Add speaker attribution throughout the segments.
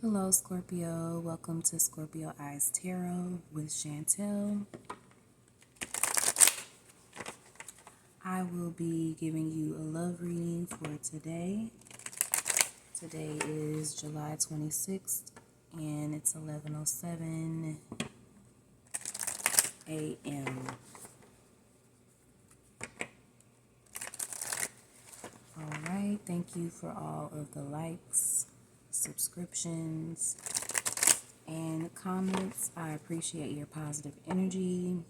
Speaker 1: Hello, Scorpio. Welcome to Scorpio Eyes Tarot with Chantel. I will be giving you a love reading for today. Today is July 26th, and it's 11:07 a.m. All right. Thank you for all of the likes, subscriptions, and comments. I appreciate your positive energy,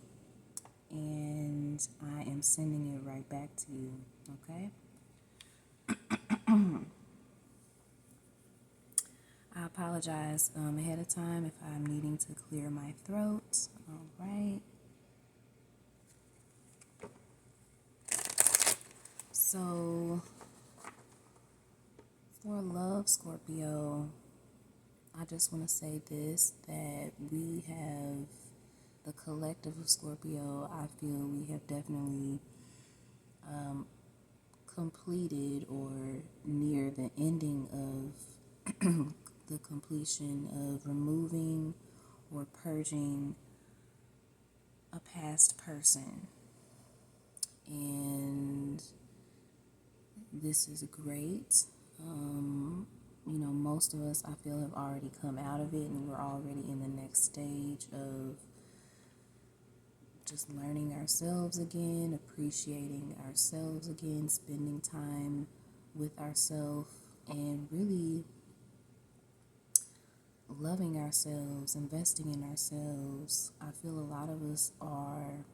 Speaker 1: and I am sending it right back to you, okay? I apologize ahead of time if I'm needing to clear my throat. All right. So, for love, Scorpio, I just want to say this, that we have the collective of Scorpio. I feel we have definitely completed or near the ending of the completion of removing or purging a past person. And this is great. Most of us, I feel, have already come out of it, and we're already in the next stage of just learning ourselves again, appreciating ourselves again, spending time with ourselves, and really loving ourselves, investing in ourselves. I feel a lot of us are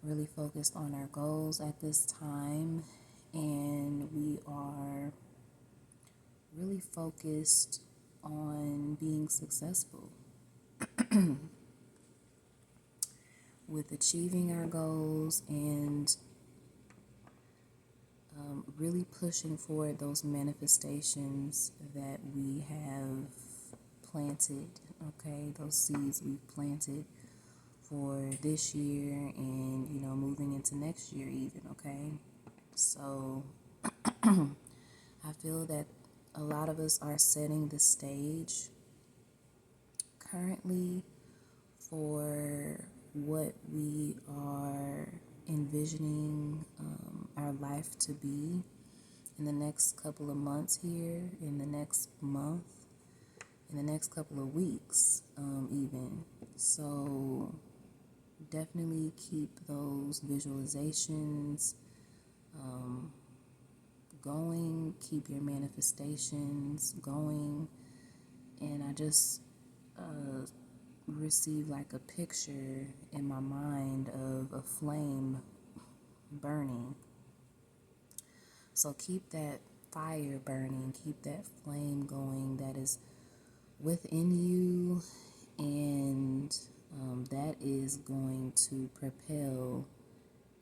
Speaker 1: really focused on our goals at this time, and we are really focused on being successful with achieving our goals and really pushing forward those manifestations that we have planted, okay? Those seeds we've planted for this year and, moving into next year even, okay? So I feel that a lot of us are setting the stage currently for what we are envisioning our life to be in the next couple of months here, in the next month, in the next couple of weeks, even. So definitely keep those visualizations going, keep your manifestations going, and I just received like a picture in my mind of a flame burning. So keep that fire burning, keep that flame going that is within you, and that is going to propel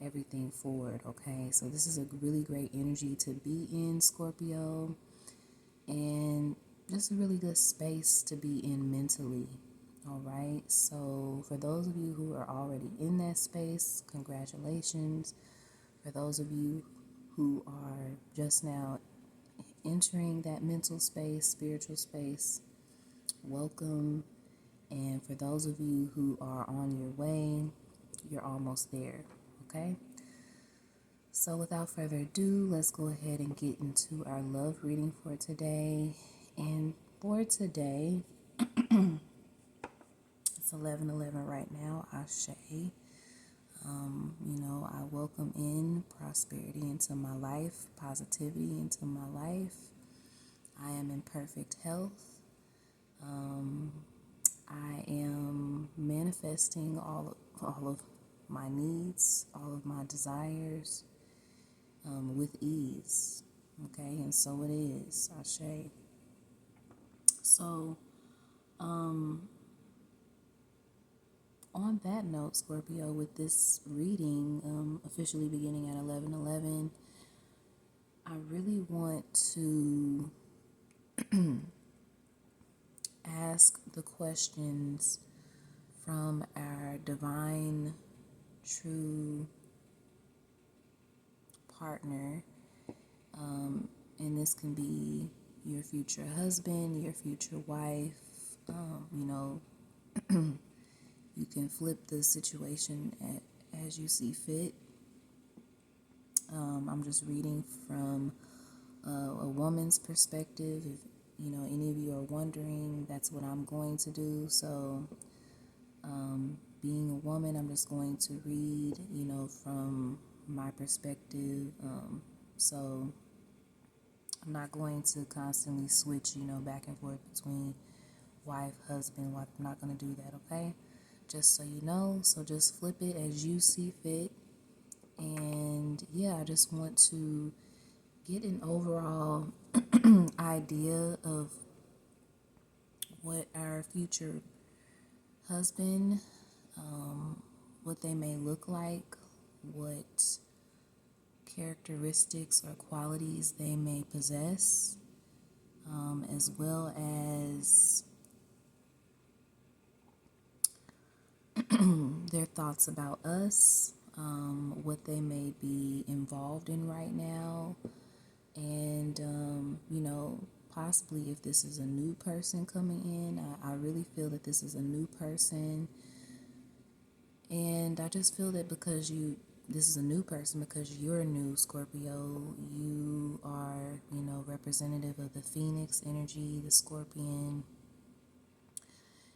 Speaker 1: everything forward, okay? So this is a really great energy to be in, Scorpio, and just a really good space to be in mentally, all right? So for those of you who are already in that space, congratulations. For those of you who are just now entering that mental space, spiritual space, welcome. And for those of you who are on your way, you're almost there, okay? So without further ado, let's go ahead and get into our love reading for today. And for today, it's 11:11 right now, Ashe. I welcome in prosperity into my life, positivity into my life. I am in perfect health. I am manifesting all of my needs, all of my desires with ease. Okay, and so it is, Ashe. So, on that note, Scorpio, with this reading officially beginning at 11:11, I really want to ask the questions from our divine, true partner, and this can be your future husband, your future wife. You know, you can flip the situation as you see fit. I'm just reading from a woman's perspective. If you know any of you are wondering, that's what I'm going to do. So, being a woman, I'm just going to read, you know, from my perspective. So I'm not going to constantly switch, you know, back and forth between wife, husband, wife. I'm not going to do that, okay? Just so you know. So just flip it as you see fit. And yeah, I just want to get an overall idea of what our future husband, what they may look like, what characteristics or qualities they may possess, as well as their thoughts about us, what they may be involved in right now, and you know, possibly if this is a new person coming in. I really feel that this is a new person, and I just feel that this is a new person because you're new, Scorpio. You are, you know, representative of the Phoenix energy, the Scorpion.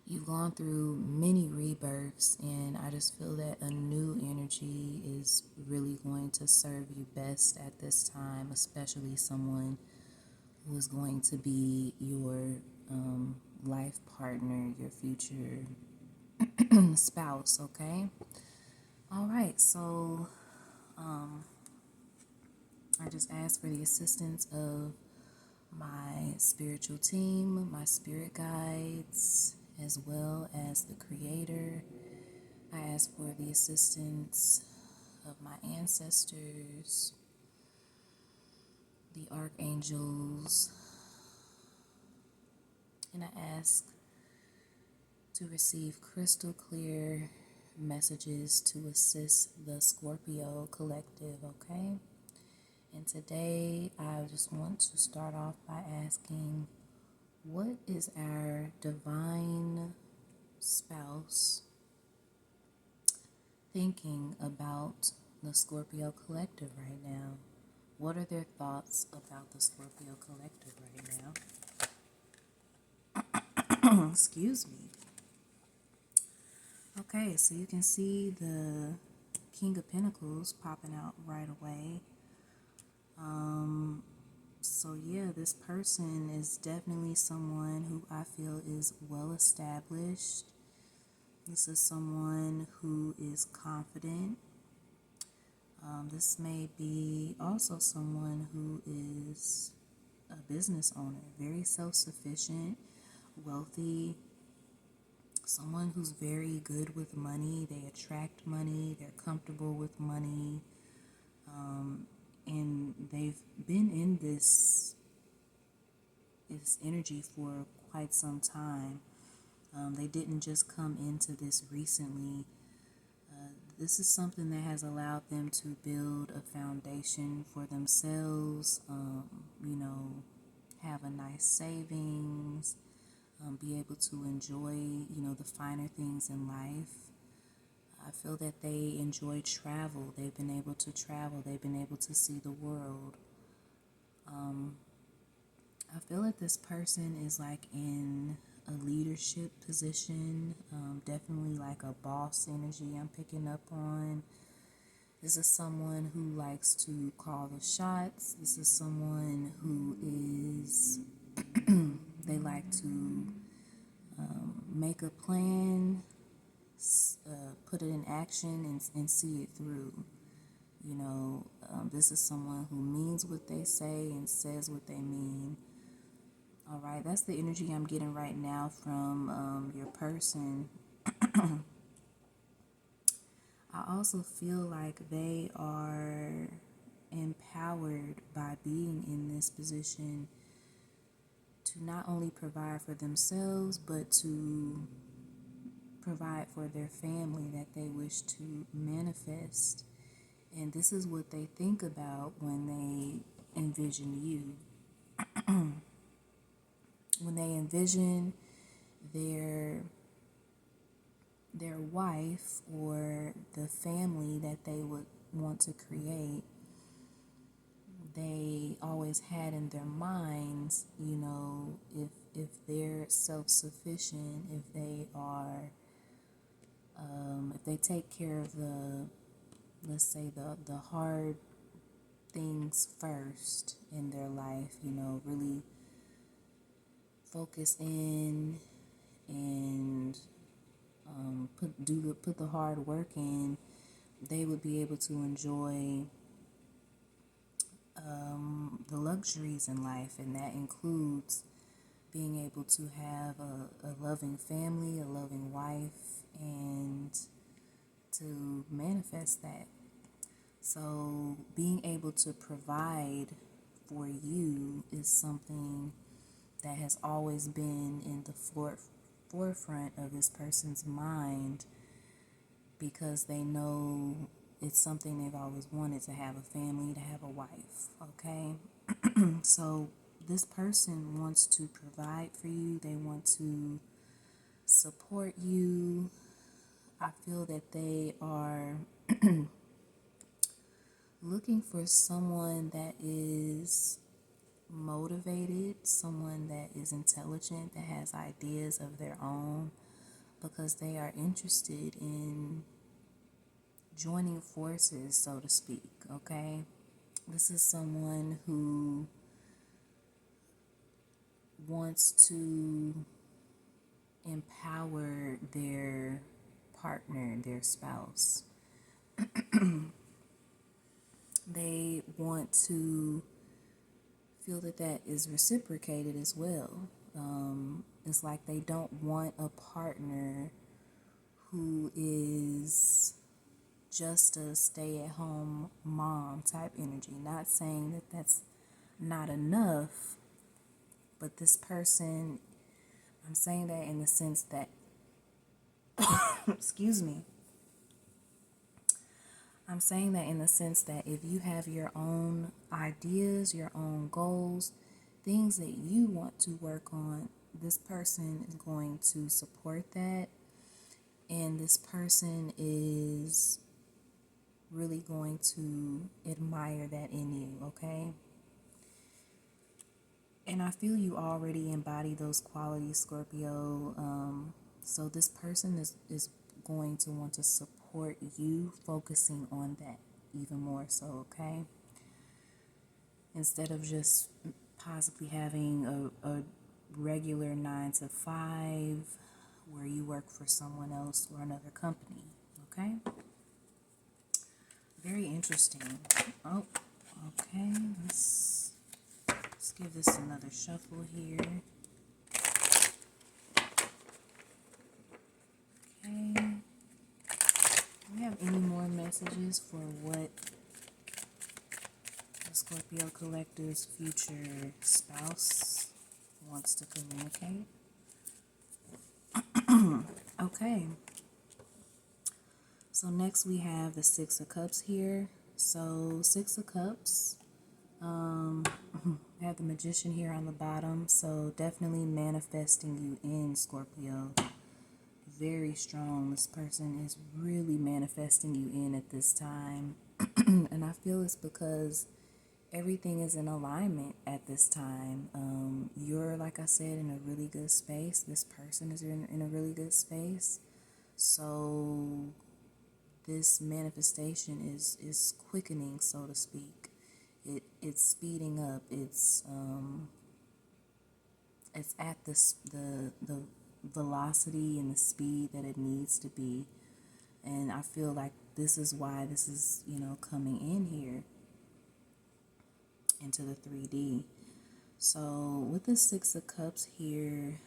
Speaker 1: You've gone through many rebirths, and I just feel that a new energy is really going to serve you best at this time, especially someone who is going to be your life partner, your future spouse, okay? All right, so I just ask for the assistance of my spiritual team, my spirit guides, as well as the Creator. I ask for the assistance of my ancestors, the archangels, and I ask to receive crystal clear messages to assist the Scorpio collective, okay? And today I just want to start off by asking, what is our divine spouse thinking about the Scorpio collective right now? What are their thoughts about the Scorpio collective right now? Excuse me. Okay, so you can see the King of Pentacles popping out right away. So yeah, this person is definitely someone who I feel is well established. This is someone who is confident. This may be also someone who is a business owner, very self-sufficient, wealthy, someone who's very good with money. They attract money, they're comfortable with money, and they've been in this energy for quite some time. They didn't just come into this recently. This is something that has allowed them to build a foundation for themselves, you know, have a nice savings, be able to enjoy, you know, the finer things in life. I feel that they enjoy travel. They've been able to travel. They've been able to see the world. I feel that this person is like in a leadership position, definitely like a boss energy I'm picking up on. This is someone who likes to call the shots. This is someone who is, they like to make a plan, put it in action, and see it through. You know, this is someone who means what they say and says what they mean. All right, that's the energy I'm getting right now from your person. I also feel like they are empowered by being in this position to not only provide for themselves, but to provide for their family that they wish to manifest. And this is what they think about when they envision you. when they envision their wife or the family that they would want to create, they always had in their minds, if they're self-sufficient, if they are, if they take care of let's say the hard things first in their life, really focus in and put the hard work in, they would be able to enjoy the luxuries in life, and that includes being able to have a loving family, a loving wife, and to manifest that. So being able to provide for you is something that has always been in the forefront of this person's mind, because they know it's something they've always wanted, to have a family, to have a wife, okay? So this person wants to provide for you. They want to support you. I feel that they are looking for someone that is motivated, someone that is intelligent, that has ideas of their own, because they are interested in joining forces, so to speak, okay? This is someone who wants to empower their partner, their spouse. They want to feel that that is reciprocated as well. It's like they don't want a partner who is just a stay-at-home mom type energy. Not saying that that's not enough, but this person, I'm saying that in the sense that, excuse me, I'm saying that in the sense that if you have your own ideas, your own goals, things that you want to work on, this person is going to support that. And this person is really going to admire that in you, okay? And I feel you already embody those qualities, Scorpio. So this person is going to want to support you, focusing on that even more so, okay? Instead of just possibly having a regular 9 to 5 where you work for someone else or another company, okay? Very interesting. Oh, okay. Let's give this another shuffle here. Okay. Do we have any more messages for what the Scorpio Collective's future spouse wants to communicate? Okay. So next we have the Six of Cups here. So Six of Cups, I have the Magician here on the bottom. So definitely manifesting you in, Scorpio. Very strong. This person is really manifesting you in at this time. And I feel it's because everything is in alignment at this time. You're, like I said, in a really good space. This person is in a really good space. So this manifestation is quickening, so to speak. It's speeding up. It's at the velocity and the speed that it needs to be. And I feel like this is why this is, coming in here into the 3D. So with the Six of Cups here,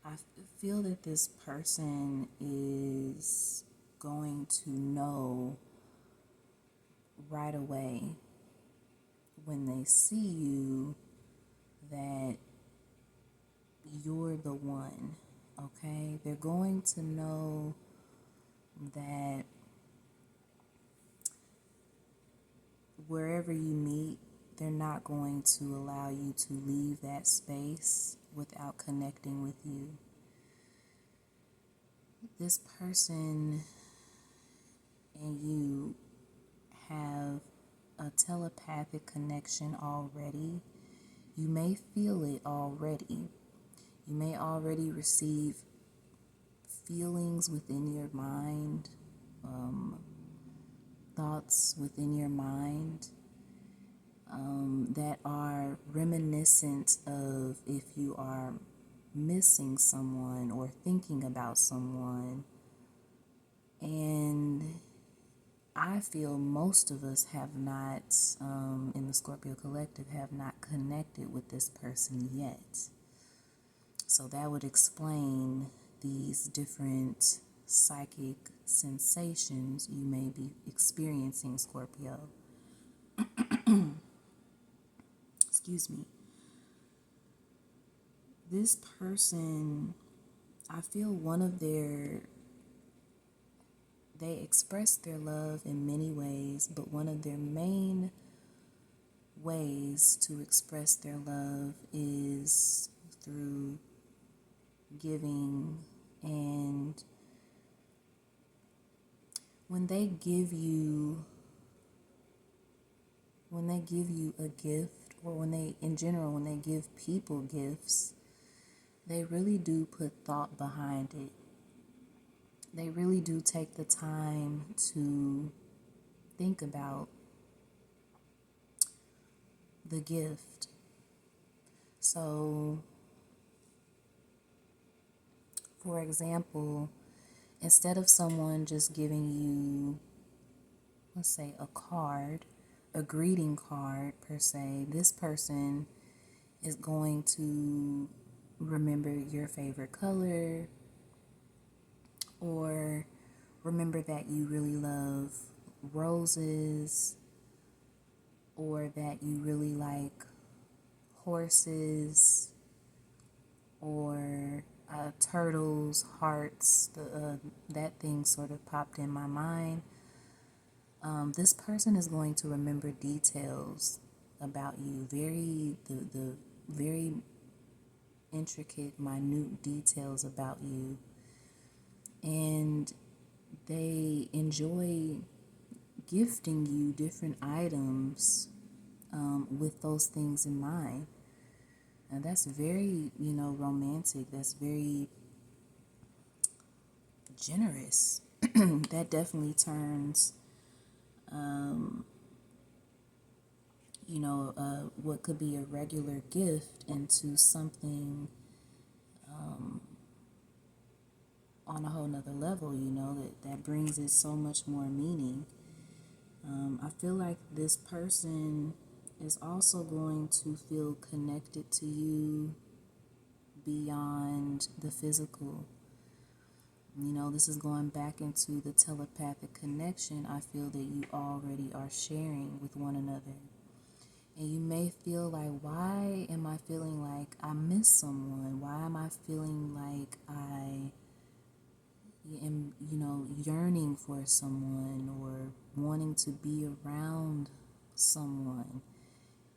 Speaker 1: I feel that this person is going to know right away when they see you that you're the one, okay? They're going to know that wherever you meet, they're not going to allow you to leave that space without connecting with you. This person and you have a telepathic connection already. You may feel it already. You may already receive feelings within your mind, thoughts within your mind that are reminiscent of if you are missing someone or thinking about someone. And I feel most of us have not, in the Scorpio Collective, have not connected with this person yet. So that would explain these different psychic sensations you may be experiencing, Scorpio. Excuse me. This person, I feel they express their love in many ways, but one of their main ways to express their love is through giving. And when they give you a gift, or when they give people gifts, they really do put thought behind it. They really do take the time to think about the gift. So, for example, instead of someone just giving you, let's say, a greeting card per se, this person is going to remember your favorite color, or remember that you really love roses, or that you really like horses, or turtles, hearts. That thing sort of popped in my mind. This person is going to remember details about you, the very intricate, minute details about you, and they enjoy gifting you different items with those things in mind. And that's very, romantic. That's very generous. That definitely turns, what could be a regular gift into something on a whole nother level, that brings it so much more meaning. I feel like this person is also going to feel connected to you beyond the physical. This is going back into the telepathic connection I feel that you already are sharing with one another. And you may feel like, why am I feeling like I miss someone? Why am I feeling like I am, yearning for someone or wanting to be around someone?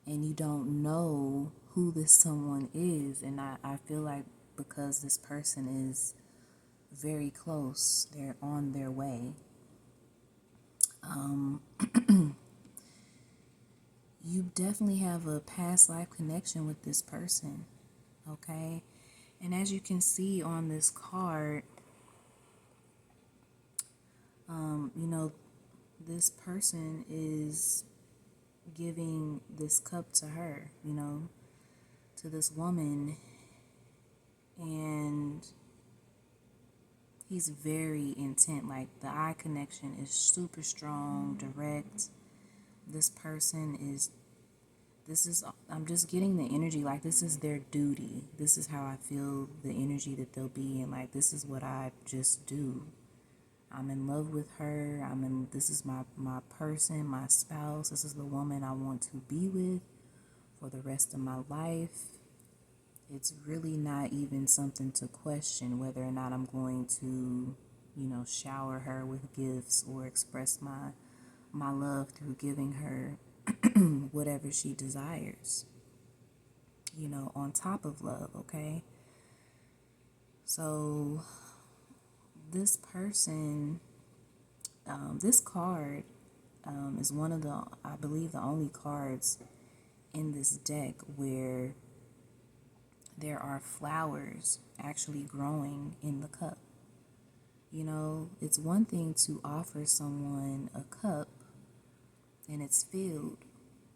Speaker 1: And you don't know who this someone is. And I feel like because this person is very close, they're on their way. You definitely have a past life connection with this person, okay? And as you can see on this card, this person is giving this cup to her, to this woman, and he's very intent. Like, the eye connection is super strong, direct. This person I'm just getting the energy, like this is their duty. This is how I feel the energy that they'll be in. Like, this is what I just do. I'm in love with her. This is my person, my spouse. This is the woman I want to be with for the rest of my life. It's really not even something to question whether or not I'm going to, shower her with gifts or express my love through giving her whatever she desires, on top of love, okay? So this person, this card is one of the, I believe, the only cards in this deck where there are flowers actually growing in the cup. It's one thing to offer someone a cup and it's filled,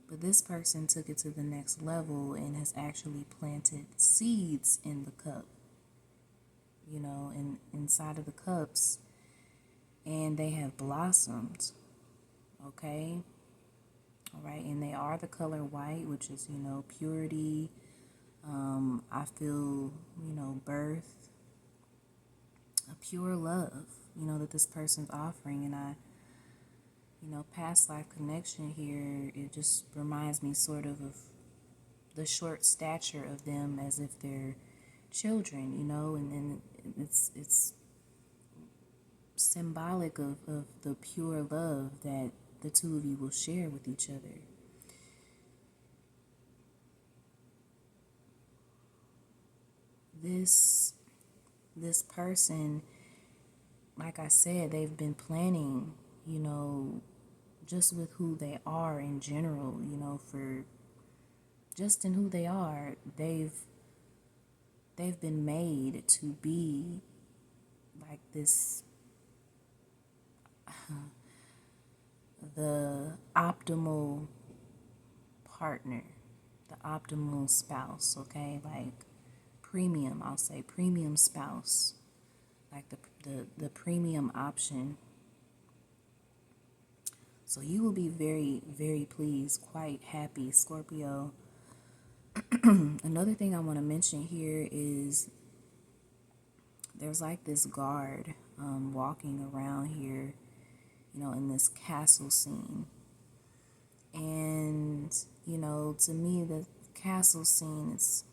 Speaker 1: but this person took it to the next level and has actually planted seeds in the cup, and inside of the cups, and they have blossomed, okay? All right, and they are the color white, which is, purity. I feel, birth, a pure love, that this person's offering. And past life connection here, it just reminds me sort of the short stature of them as if they're children, and then it's symbolic of the pure love that the two of you will share with each other. This person, like I said, they've been planning, just with who they are in general, for just in who they are, they've been made to be like this, the optimal partner, the optimal spouse, okay? Like premium, I'll say premium spouse, like the premium option. So you will be very, very pleased, quite happy, Scorpio. Another thing I want to mention here is there's like this guard walking around here, in this castle scene. And, to me, the castle scene is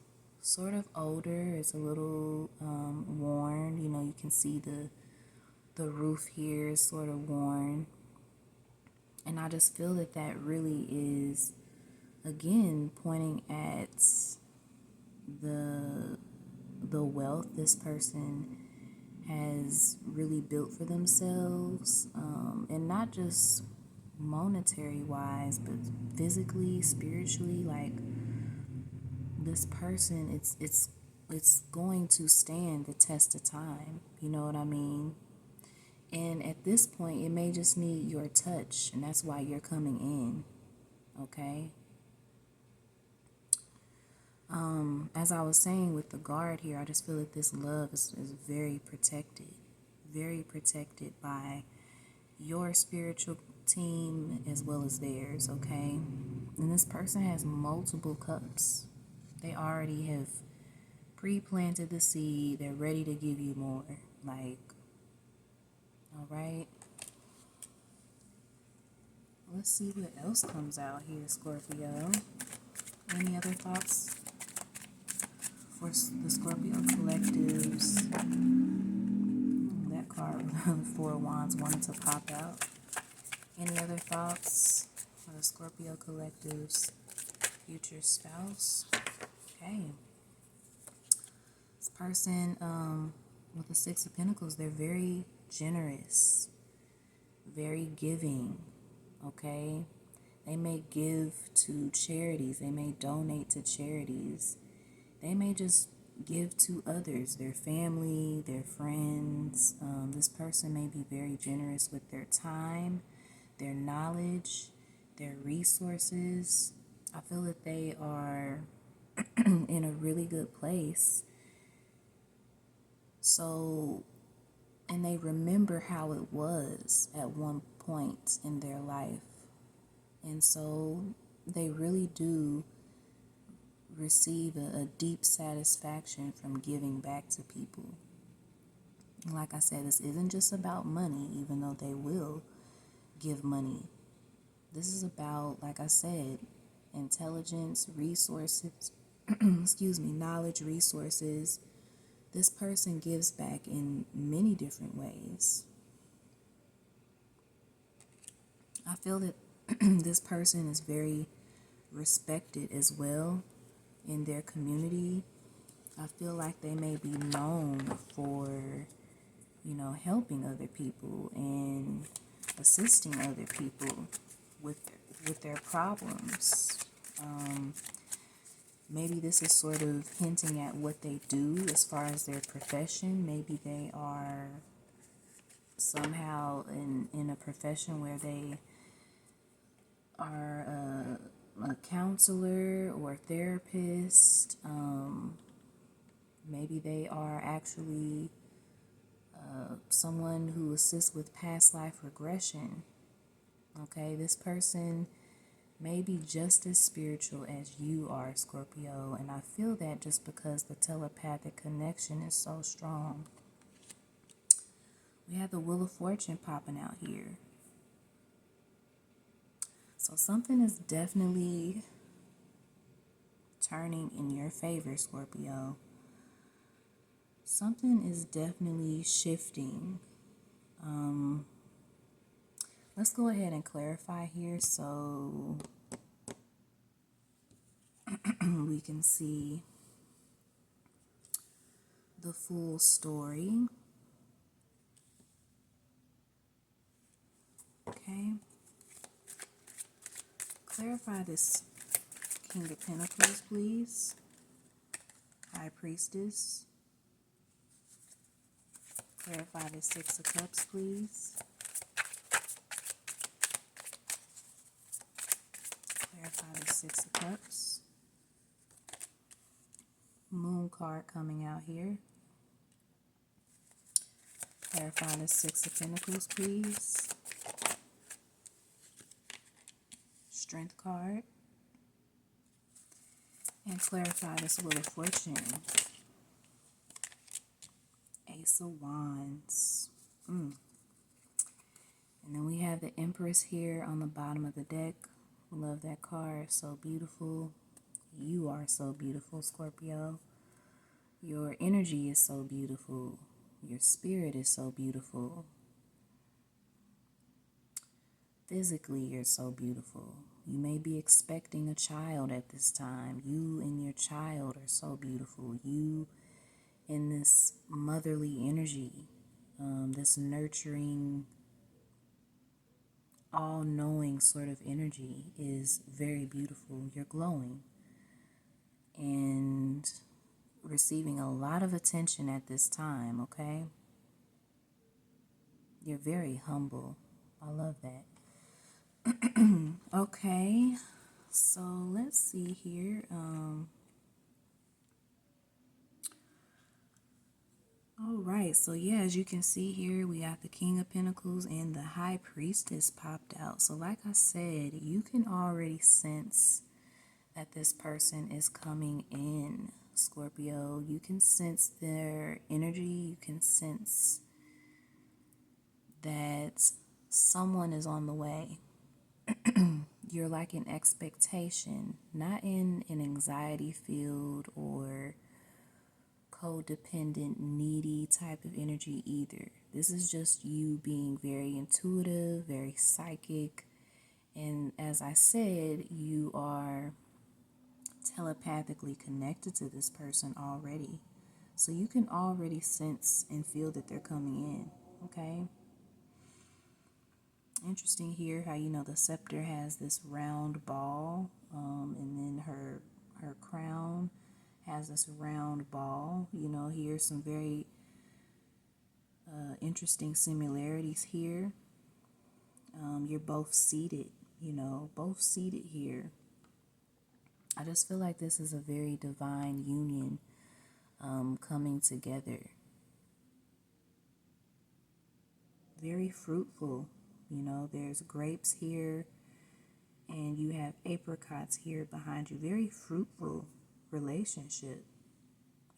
Speaker 1: sort of older. It's a little worn. You can see the roof here is sort of worn. And I just feel that really is, again, pointing at the wealth this person has really built for themselves, and not just monetary wise, but physically, spiritually. Like this person, it's going to stand the test of time. You know what I mean? And at this point, it may just need your touch, and that's why you're coming in, okay? As I was saying with the guard here, I just feel that this love is very protected by your spiritual team as well as theirs, okay? And this person has multiple cups. They already have pre-planted the seed. They're ready to give you more. Like, all right. Let's see what else comes out here, Scorpio. Any other thoughts for the Scorpio collectives? That card, Four of Wands, wanted to pop out. Any other thoughts for the Scorpio collectives' future spouse? Okay. This person with the Six of Pentacles, they're very generous, very giving, okay? They may give to charities. They may donate to charities. They may just give to others, their family, their friends. This person may be very generous with their time, their knowledge, their resources. I feel that they are in a really good place. So, and they remember how it was at one point in their life. And so they really do receive a deep satisfaction from giving back to people. Like I said, this isn't just about money, even though they will give money. This is about, like I said, intelligence, resources, knowledge, resources. This person gives back in many different ways. I feel that This person is very respected as well in their community. I feel like they may be known for, helping other people and assisting other people with their problems. Maybe this is sort of hinting at what they do as far as their profession. Maybe they are somehow in a profession where they are a counselor or a therapist. Maybe they are actually someone who assists with past life regression. Okay, this person may be just as spiritual as you are, Scorpio, and I feel that just because the telepathic connection is so strong. We have the Wheel of Fortune popping out here. So something is definitely turning in your favor, Scorpio. Something is definitely shifting. Let's go ahead and clarify here so we can see the full story. Okay. Clarify this King of Pentacles, please. High Priestess. Clarify the Six of Cups, please. Clarify the Six of Cups. Moon card coming out here. Clarify the Six of Pentacles, please. Strength card. And clarify this Wheel of Fortune. Ace of Wands. And then we have the Empress here on the bottom of the deck. Love that card. So beautiful. You are so beautiful, Scorpio. Your energy is so beautiful. Your spirit is so beautiful. Physically, you're so beautiful. You may be expecting a child at this time. You and your child are so beautiful. You in this motherly energy, this nurturing, all-knowing sort of energy is very beautiful. You're glowing and receiving a lot of attention at this time, okay? You're very humble. I love that. Okay, so let's see here. All right, so yeah, as you can see here, we got the King of Pentacles and the High Priestess popped out. So like I said, you can already sense that this person is coming in, Scorpio. You can sense their energy. You can sense that someone is on the way. You're like in expectation, not in an anxiety field or codependent, needy type of energy either. This is just you being very intuitive, very psychic. And as I said, you are telepathically connected to this person already. So you can already sense and feel that they're coming in, okay? Interesting here how, the scepter has this round ball, and then her crown has this round ball. Here's some very interesting similarities here. You're both seated, both seated here. I just feel like this is a very divine union coming together. Very fruitful. There's grapes here and you have apricots here behind you. Very fruitful relationship.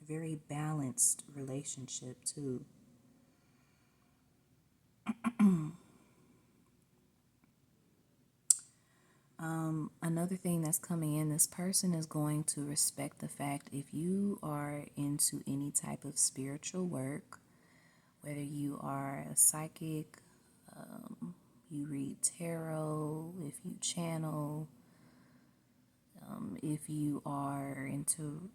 Speaker 1: A very balanced relationship too. Another thing that's coming in, this person is going to respect the fact if you are into any type of spiritual work, whether you are a psychic, you read tarot, if you channel, if you are into,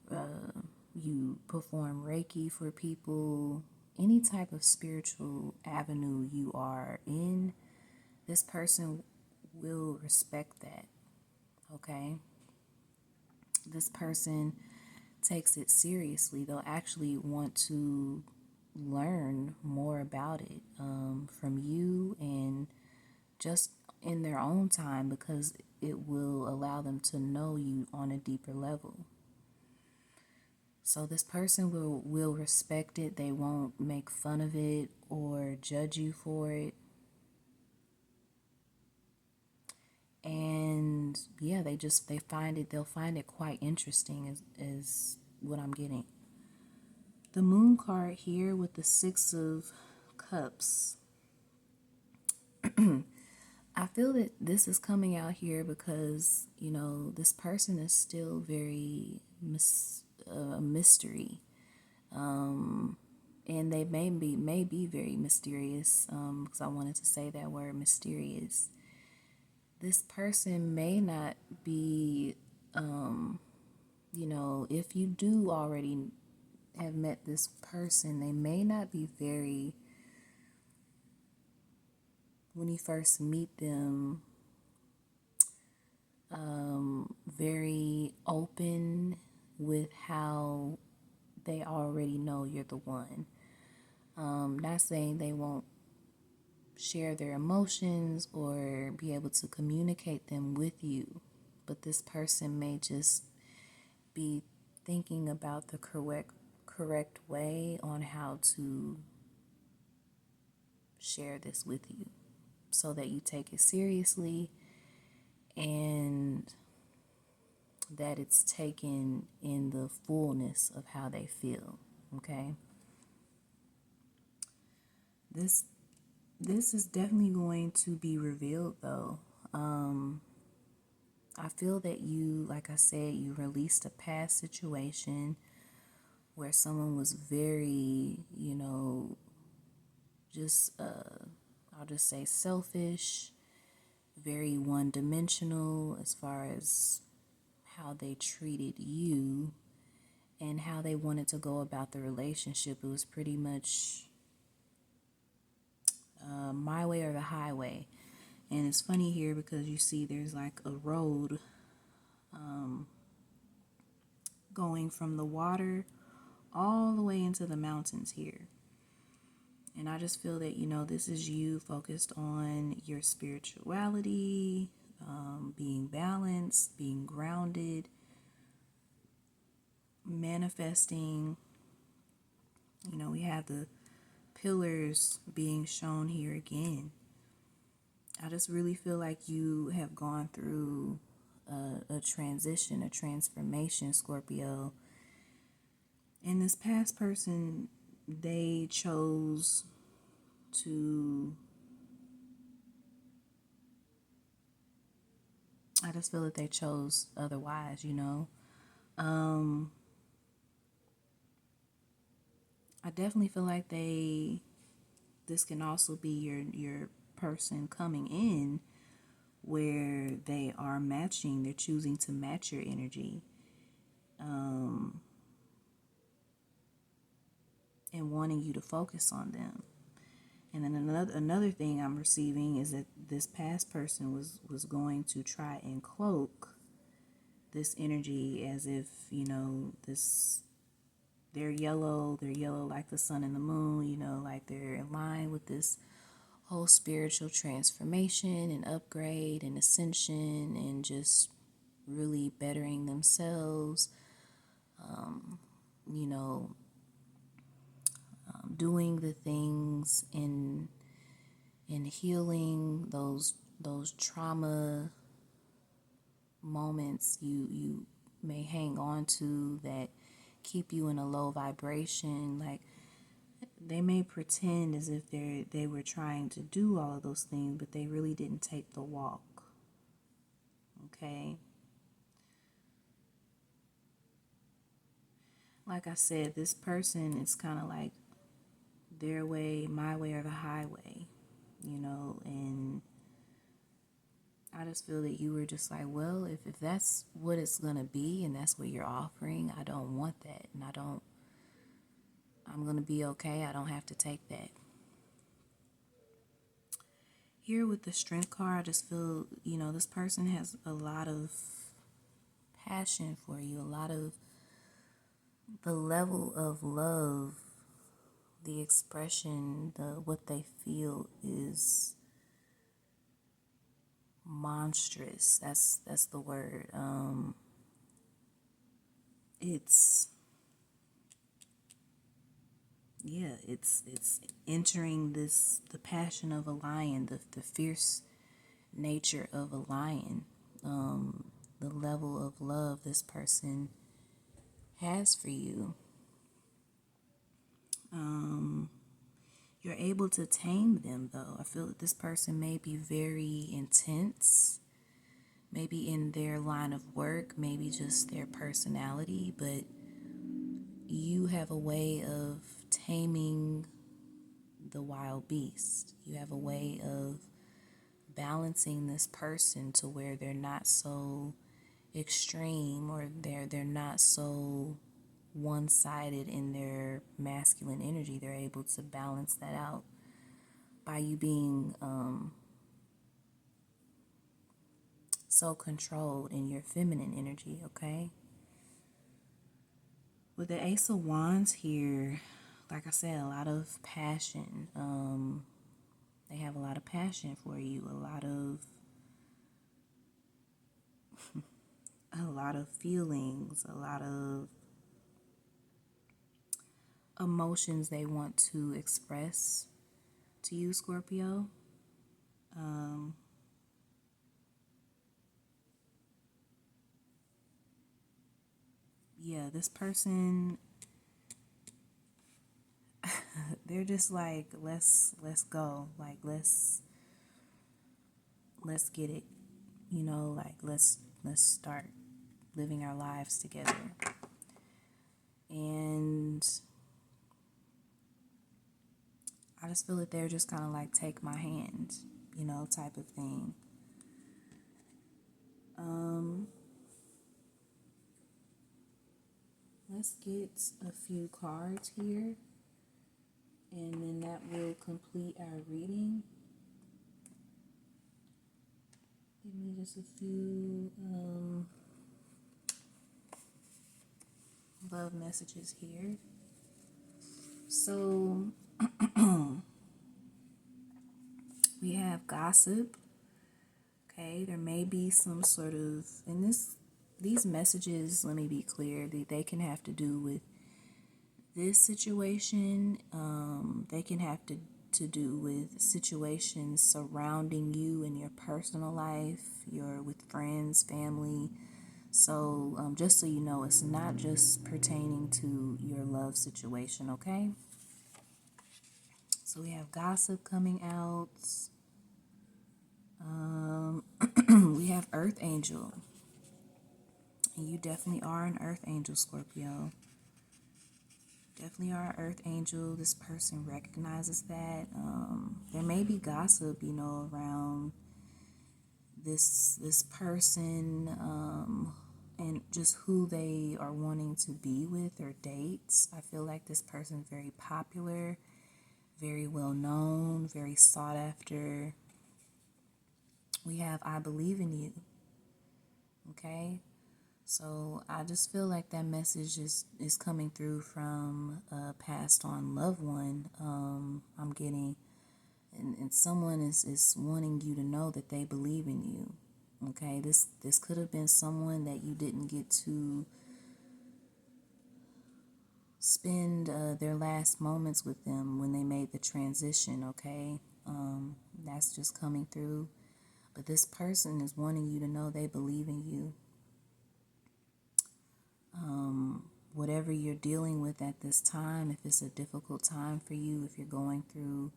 Speaker 1: you perform Reiki for people, any type of spiritual avenue you are in, this person will respect that, okay? This person takes it seriously. They'll actually want to learn more about it from you and just in their own time, because it will allow them to know you on a deeper level. So this person will respect it. They won't make fun of it or judge you for it. And yeah, they'll find it quite interesting is what I'm getting. The moon card here with the 6 of Cups. I feel that this is coming out here because, this person is still very mystery. And they may be very mysterious, because I wanted to say that word, mysterious. This person may not be, if you do already have met this person, they may not be very, when you first meet them, very open with how they already know you're the one. Not saying they won't share their emotions or be able to communicate them with you, but this person may just be thinking about the correct way on how to share this with you so that you take it seriously and that it's taken in the fullness of how they feel, okay? This is definitely going to be revealed though. I feel that you, like I said, you released a past situation where someone was very, I'll just say selfish, very one-dimensional as far as how they treated you and how they wanted to go about the relationship. It was pretty much my way or the highway. And it's funny here because you see there's like a road going from the water all the way into the mountains here. And I just feel that, this is you focused on your spirituality, being balanced, being grounded, manifesting. We have the pillars being shown here again. I just really feel like you have gone through a transition, a transformation, Scorpio. And this past person, they chose to, I just feel that they chose otherwise, I definitely feel like this can also be your person coming in where they are matching, they're choosing to match your energy. And wanting you to focus on them. And then another thing I'm receiving is that this past person was going to try and cloak this energy as if, they're yellow like the sun and the moon, like they're in line with this whole spiritual transformation and upgrade and ascension and just really bettering themselves, doing the things in healing those trauma moments you may hang on to that keep you in a low vibration. Like they may pretend as if they were trying to do all of those things, but they really didn't take the walk. Okay? Like I said, this person is kind of like their way, my way, or the highway, and I just feel that you were just like, well, if that's what it's going to be and that's what you're offering, I don't want that. And I'm going to be okay. I don't have to take that. Here with the Strength card, I just feel, this person has a lot of passion for you, a lot of the level of love, the expression, what they feel is monstrous. That's the word. It's entering the passion of a lion, the fierce nature of a lion, the level of love this person has for you. You're able to tame them, though. I feel that this person may be very intense, maybe in their line of work, maybe just their personality, but you have a way of taming the wild beast. You have a way of balancing this person to where they're not so extreme, or they're not so one-sided in their masculine energy. They're able to balance that out by you being so controlled in your feminine energy, okay? With the Ace of Wands here, like I said, a lot of passion. They have a lot of passion for you, a lot of feelings, a lot of emotions they want to express to you, Scorpio. This person, they're just like, let's go, like let's get it, like let's start living our lives together. And I just feel that they're just kind of like, take my hand, type of thing. Let's get a few cards here, and then that will complete our reading. Give me just a few love messages here. So we have gossip. Okay, there may be some sort of, these messages, let me be clear, they can have to do with this situation. They can have to do with situations surrounding you in your personal life, with friends, family. So just so you know, it's not just pertaining to your love situation, okay? So we have gossip coming out. We have Earth Angel. And you definitely are an Earth Angel, Scorpio. Definitely are an Earth Angel. This person recognizes that. There may be gossip, around this person, and just who they are wanting to be with or date. I feel like this person is very popular, very well known, very sought after. We have I believe in you. Okay? So I just feel like that message is coming through from a passed on loved one. I'm getting, and someone is wanting you to know that they believe in you. Okay, this could have been someone that you didn't get to spend their last moments with them when they made the transition. Okay, that's just coming through. But this person is wanting you to know they believe in you. Whatever you're dealing with at this time, if it's a difficult time for you, if you're going through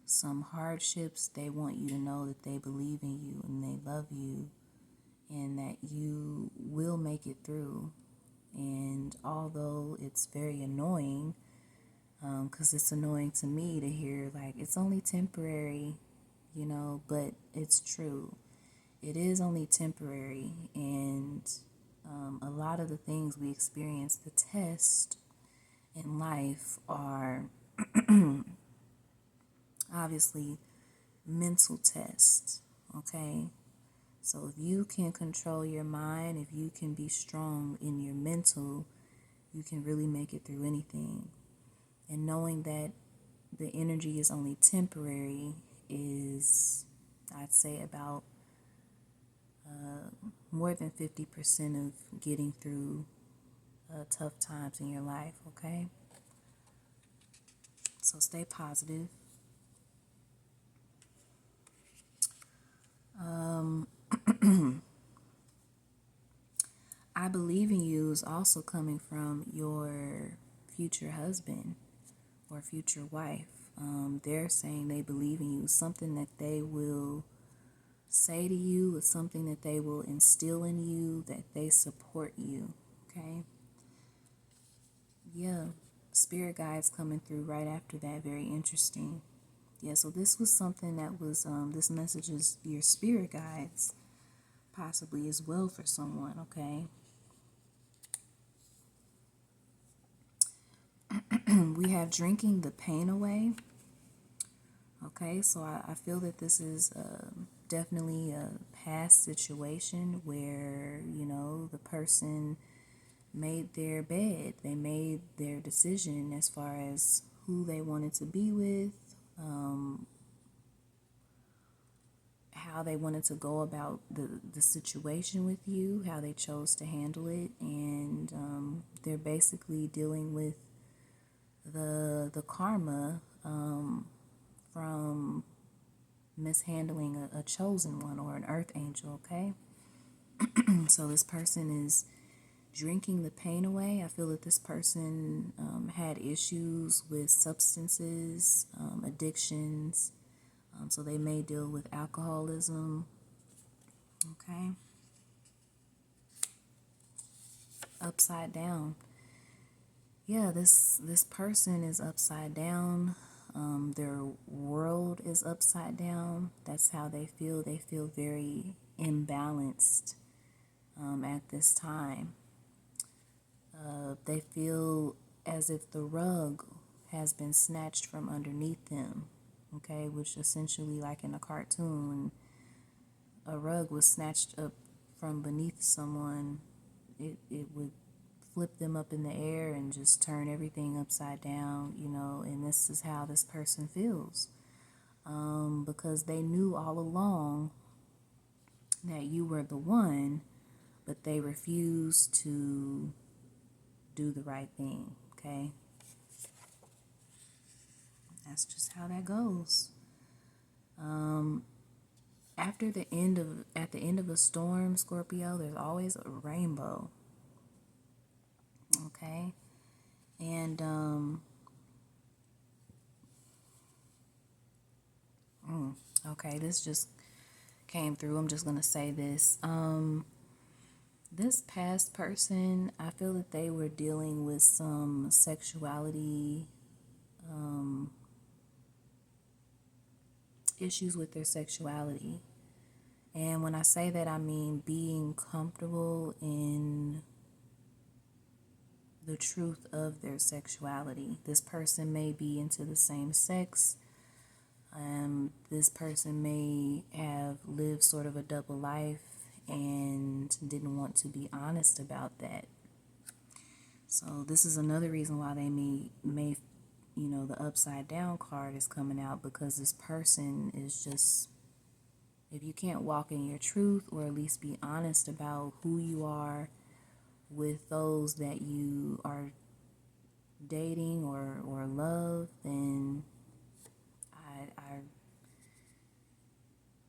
Speaker 1: some hardships, they want you to know that they believe in you and they love you and that you will make it through. And although it's very annoying, because it's annoying to me to hear like it's only temporary, but it's true. it is only temporary, and a lot of the things we experience, the test in life, are obviously mental tests, okay? So if you can control your mind, if you can be strong in your mental, you can really make it through anything. And knowing that the energy is only temporary is, I'd say, about more than 50% of getting through tough times in your life, okay? So stay positive. I believe in you is also coming from your future husband or future wife. They're saying they believe in you. Something that they will say to you is something that they will instill in you, that they support you, okay? Yeah, spirit guides coming through right after that. Very interesting. Yeah, so this was something that was, this message is your spirit guides, possibly as well for someone, okay? We have drinking the pain away. Okay, so I feel that this is definitely a past situation where, the person made their bed. They made their decision as far as who they wanted to be with, how they wanted to go about the situation with you, how they chose to handle it, and they're basically dealing with the karma from mishandling a chosen one or an earth angel, okay? So this person is drinking the pain away. I feel that this person had issues with substances, addictions, so they may deal with alcoholism, okay? Upside down. Yeah, this person is upside down. Their world is upside down. That's how they feel. They feel very imbalanced at this time. They feel as if the rug has been snatched from underneath them, okay? Which essentially, like in a cartoon, a rug was snatched up from beneath someone, it would flip them up in the air and just turn everything upside down, and this is how this person feels. Because they knew all along that you were the one, but they refused to do the right thing, okay? That's just how that goes. At the end of a storm, Scorpio, there's always a rainbow. Okay? And okay, this just came through. I'm just gonna say this. This past person, I feel that they were dealing with some sexuality issues with their sexuality. And when I say that, I mean being comfortable in the truth of their sexuality. This person may be into the same sex. This person may have lived sort of a double life and didn't want to be honest about that. So this is another reason why they may the upside down card is coming out, because this person is just, if you can't walk in your truth or at least be honest about who you are with those that you are dating or love, then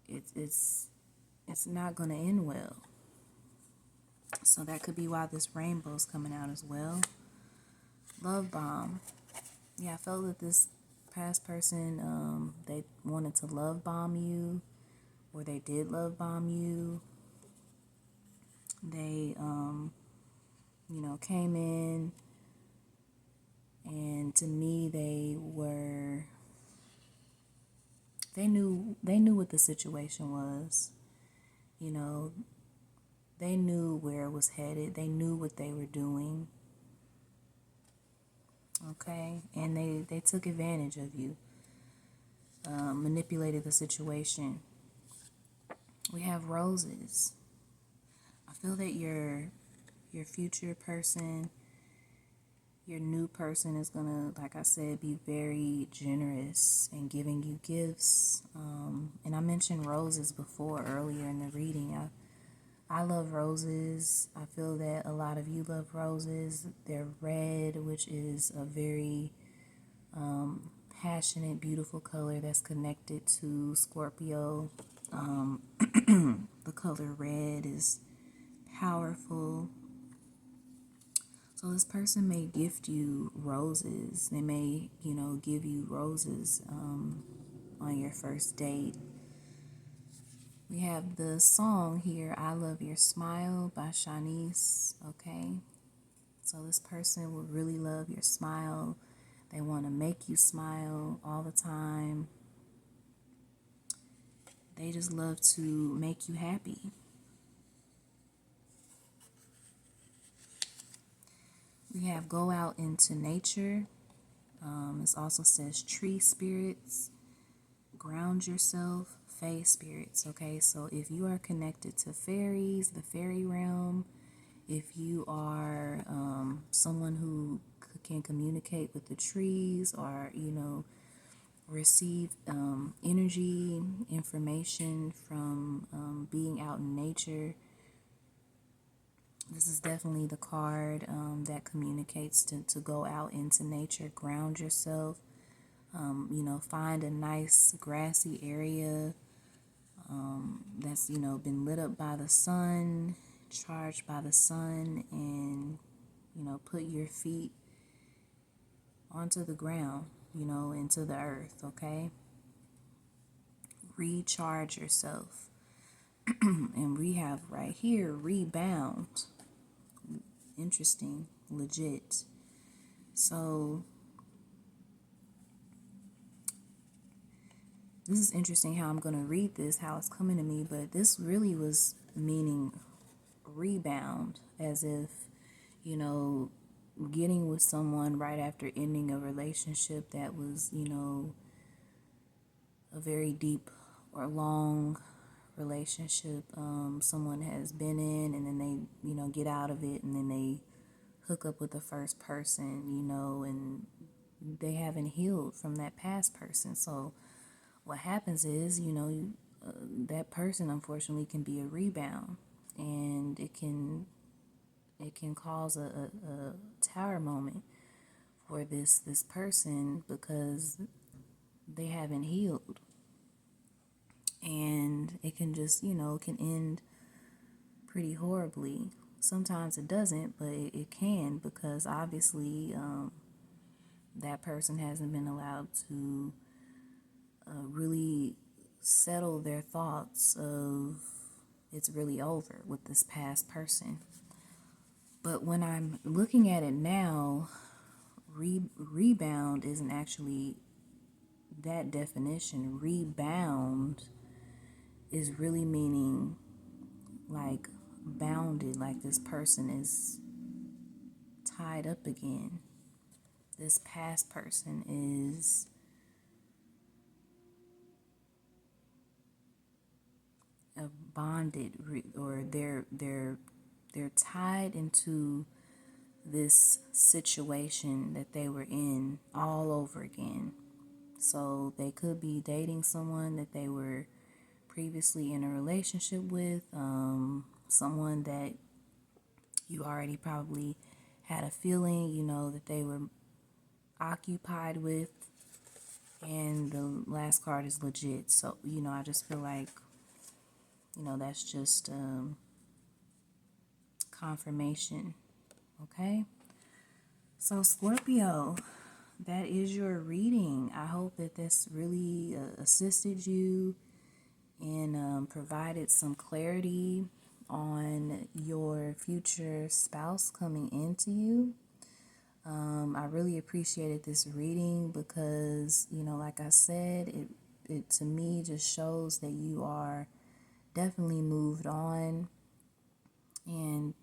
Speaker 1: it's not going to end well. So that could be why this rainbow's coming out as well. Love bomb. Yeah, I felt that this past person, they wanted to love bomb you, or they did love bomb you. They, came in, and to me, they knew what the situation was. You know, they knew where it was headed. They knew what they were doing. Okay? And they took advantage of you, manipulated the situation. We have roses. I feel that your future person, your new person is gonna, like I said, be very generous and giving you gifts. And I mentioned roses before earlier in the reading. I love roses. I feel that a lot of you love roses. They're red, which is a very passionate, beautiful color that's connected to Scorpio. The color red is powerful. So this person may gift you roses. They may, give you roses on your first date. We have the song here, I Love Your Smile by Shanice, okay? So this person will really love your smile. They want to make you smile all the time. They just love to make you happy. We have go out into nature. This also says tree spirits, ground yourself, fae spirits, okay? So if you are connected to fairies, the fairy realm, if you are someone who can communicate with the trees or, receive energy, information from being out in nature, this is definitely the card that communicates to go out into nature, ground yourself, find a nice grassy area that's, been lit up by the sun, charged by the sun, and, put your feet onto the ground, into the earth, okay? Recharge yourself. And we have right here, rebound. Interesting, legit. So this is interesting how I'm going to read this, how it's coming to me, but this really was meaning rebound, as if, getting with someone right after ending a relationship that was, a very deep or long relationship someone has been in, and then they, get out of it, and then they hook up with the first person, and they haven't healed from that past person. So what happens is, that person unfortunately can be a rebound, and it can cause a tower moment for this person because they haven't healed, and it can just, can end pretty horribly. Sometimes it doesn't, but it can, because obviously that person hasn't been allowed to really settle their thoughts of it's really over with this past person. But when I'm looking at it now, rebound isn't actually that definition. Rebound is really meaning like bounded, like this person is tied up again. This past person is bonded, or they're tied into this situation that they were in all over again. So they could be dating someone that they were previously in a relationship with, someone that you already probably had a feeling, that they were occupied with, and the last card is legit. So, I just feel like, that's just confirmation. Okay? So, Scorpio, that is your reading. I hope that this really assisted you and provided some clarity on your future spouse coming into you. I really appreciated this reading because, like I said, it to me just shows that you are definitely moved on and